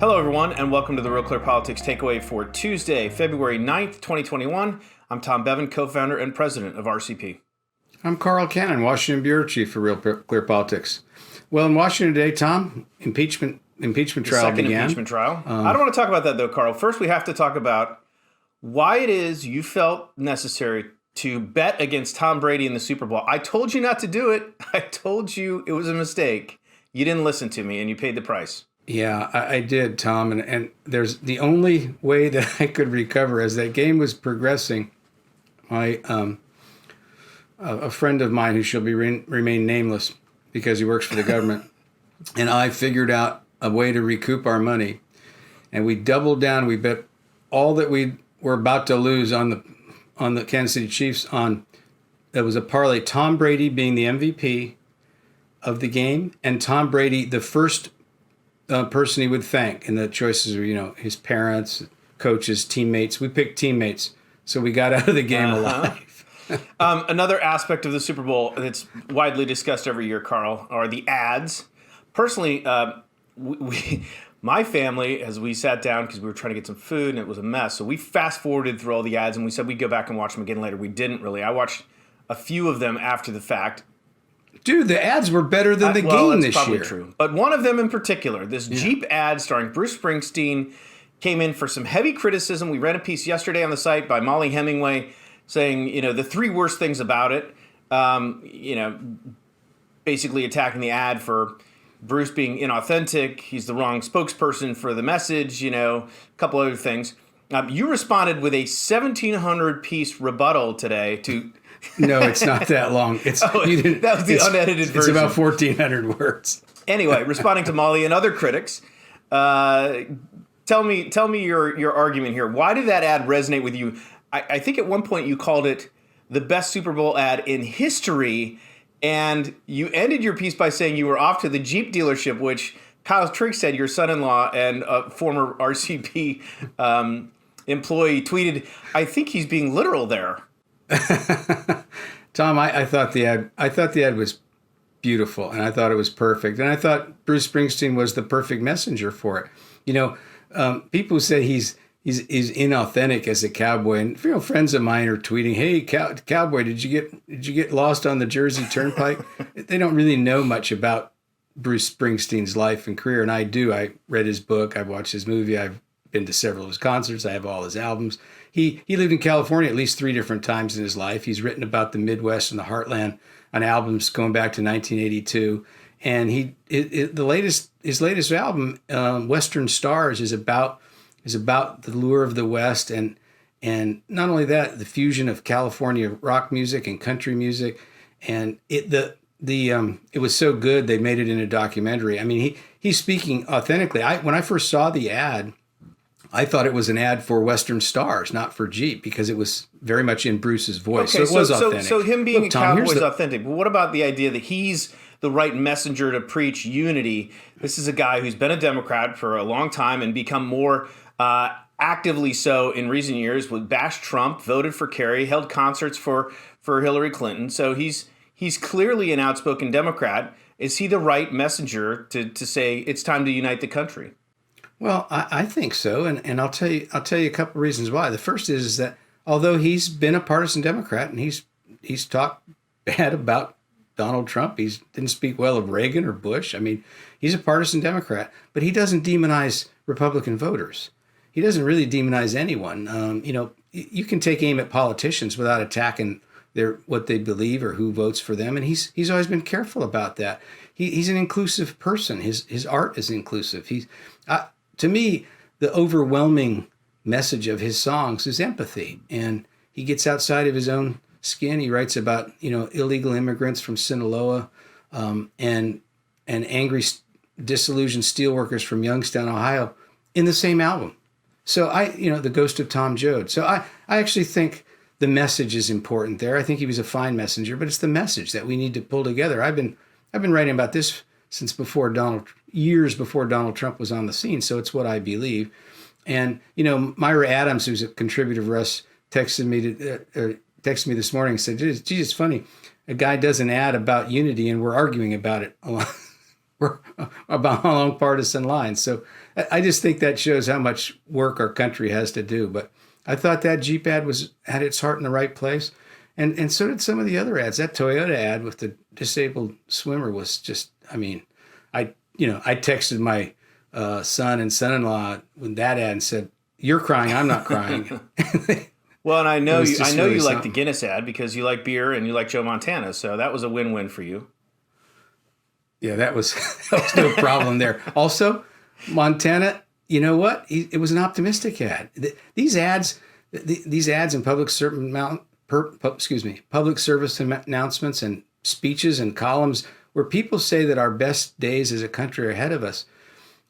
Hello, everyone, and welcome to the Real Clear Politics Takeaway for Tuesday, February 9th, 2021. I'm Tom Bevan, co-founder and president of RCP. I'm Carl Cannon, Washington Bureau Chief for Real Clear Politics. Well, in Washington today, Tom, impeachment trial Second began. Impeachment trial. I don't want to talk about that, though, Carl. First, we have to talk about why it is you felt necessary to bet against Tom Brady in the Super Bowl. I told you not to do it. I told you it was a mistake. You didn't listen to me, and you paid the price. Yeah, I did, Tom. And there's the only way that I could recover as that game was progressing. A friend of mine who shall remain nameless because he works for the government, and I figured out a way to recoup our money. And we doubled down. We bet all that we were about to lose on the Kansas City Chiefs on. There was a parlay, Tom Brady being the MVP of the game, and Tom Brady, the first person he would thank. And the choices were, his parents, coaches, teammates. We picked teammates. So we got out of the game alive. Another aspect of the Super Bowl that's widely discussed every year, Carl, are the ads. Personally, my family, as we sat down, because we were trying to get some food and it was a mess, so we fast-forwarded through all the ads and we said we'd go back and watch them again later. We didn't really. I watched a few of them after the fact. Dude, the ads were better than the game this year. That's probably true. But one of them in particular, this Jeep ad starring Bruce Springsteen, came in for some heavy criticism. We read a piece yesterday on the site by Molly Hemingway saying, the three worst things about it, basically attacking the ad for Bruce being inauthentic. He's the wrong spokesperson for the message, a couple other things. You responded with a 1,700-piece rebuttal today to... No, it's not that long. That was the unedited version. It's about 1,400 words. Anyway, responding to Molly and other critics, tell me your argument here. Why did that ad resonate with you? I think at one point you called it the best Super Bowl ad in history, and you ended your piece by saying you were off to the Jeep dealership, which Kyle Trigg said your son-in-law and a former RCP employee tweeted, I think he's being literal there. Tom, I thought the ad was beautiful, and I thought it was perfect, and I thought Bruce Springsteen was the perfect messenger for it. People say he's inauthentic as a cowboy, and friends of mine are tweeting, "Hey, cowboy, did you get lost on the Jersey Turnpike?" They don't really know much about Bruce Springsteen's life and career, and I do. I read his book, I've watched his movie, I've been to several of his concerts, I have all his albums. He lived in California at least 3 different times in his life. He's written about the Midwest and the Heartland on albums going back to 1982. And his latest album, Western Stars, is about the lure of the West, and not only that, the fusion of California rock music and country music. And it was so good they made it in a documentary. I mean, he's speaking authentically. When I first saw the ad, I thought it was an ad for Western Stars, not for Jeep, because it was very much in Bruce's voice. Okay, so it was authentic. So him being a cowboy is authentic. But what about the idea that he's the right messenger to preach unity? This is a guy who's been a Democrat for a long time and become more actively so in recent years, with bashed Trump, voted for Kerry, held concerts for Hillary Clinton. So he's clearly an outspoken Democrat. Is he the right messenger to say it's time to unite the country? Well, I think so, and I'll tell you a couple of reasons why. The first is that although he's been a partisan Democrat and he's talked bad about Donald Trump, he didn't speak well of Reagan or Bush. I mean, he's a partisan Democrat, but he doesn't demonize Republican voters. He doesn't really demonize anyone. You can take aim at politicians without attacking what they believe or who votes for them, and he's always been careful about that. He's an inclusive person. His art is inclusive. To me, the overwhelming message of his songs is empathy, and he gets outside of his own skin. He writes about illegal immigrants from Sinaloa, and angry, disillusioned steelworkers from Youngstown, Ohio, in the same album. So the Ghost of Tom Joad. So I actually think the message is important there. I think he was a fine messenger, but it's the message that we need to pull together. I've been writing about this since years before Donald Trump was on the scene. So it's what I believe. And, Myra Adams, who's a contributor for us, texted me this morning and said, geez, it's funny. A guy does an ad about unity and we're arguing about it. about along partisan lines. So I just think that shows how much work our country has to do. But I thought that Jeep ad had its heart in the right place. And so did some of the other ads. That Toyota ad with the disabled swimmer was just, I mean, I texted my son and son-in-law with that ad and said, "You're crying, I'm not crying." Well, and I know you really like the something. Guinness ad because you like beer and you like Joe Montana, so that was a win-win for you. Yeah, that was no problem there. Also, Montana, you know what? It was an optimistic ad. These ads in public service announcements and speeches and columns where people say that our best days as a country are ahead of us.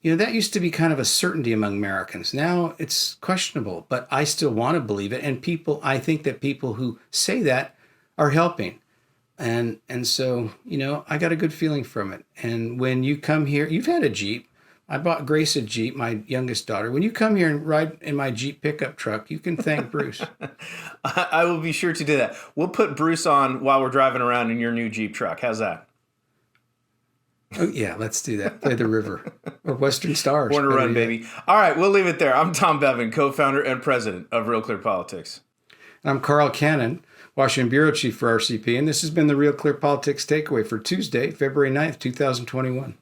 That used to be kind of a certainty among Americans. Now it's questionable, but I still want to believe it. And I think that people who say that are helping. And so, I got a good feeling from it. And when you come here, you've had a Jeep. I bought Grace a Jeep, my youngest daughter. When you come here and ride in my Jeep pickup truck, you can thank Bruce. I will be sure to do that. We'll put Bruce on while we're driving around in your new Jeep truck. How's that? Oh, yeah, let's do that. Play the river or Western Stars. Born to run, baby. All right, we'll leave it there. I'm Tom Bevan, co-founder and president of Real Clear Politics. And I'm Carl Cannon, Washington Bureau Chief for RCP, and this has been the Real Clear Politics Takeaway for Tuesday, February 9th, 2021.